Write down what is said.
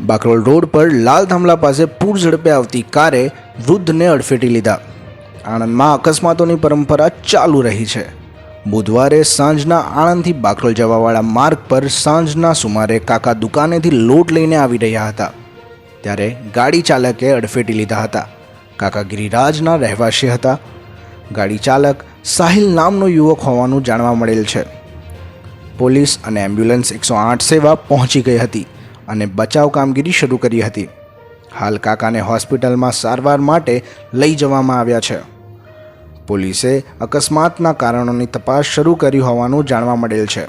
Bakrol road પર લાલ થાંભલા પાસે પૂર ઝડપે આવતી કારે વૃદ્ધને અડફેટી લીધા। આણંદમાં અકસ્માતોની પરંપરા ચાલુ રહી છે। બુધવારે સાંજના આણંદથી બાકરોલ જવાવાળા માર્ગ પર સાંજના સુમારે કાકા દુકાનેથી લોટ લઈને આવી રહ્યા હતા ત્યારે ગાડી ચાલકે અડફેટી લીધા હતા। કાકા ગિરિરાજના રહેવાસી હતા। ગાડી ચાલક સાહિલ નામનો યુવક હોવાનું જાણવા મળેલ છે। પોલીસ અને એમ્બ્યુલન્સ 108 સેવા પહોંચી ગઈ હતી અને બચાવ કામગીરી શરૂ કરી હતી। હાલ કાકાને હોસ્પિટલમાં સારવાર માટે લઈ જવામાં આવ્યા છે। પોલીસે અકસ્માતના કારણોની તપાસ શરૂ કરી હોવાનું જાણવા મળેલ છે।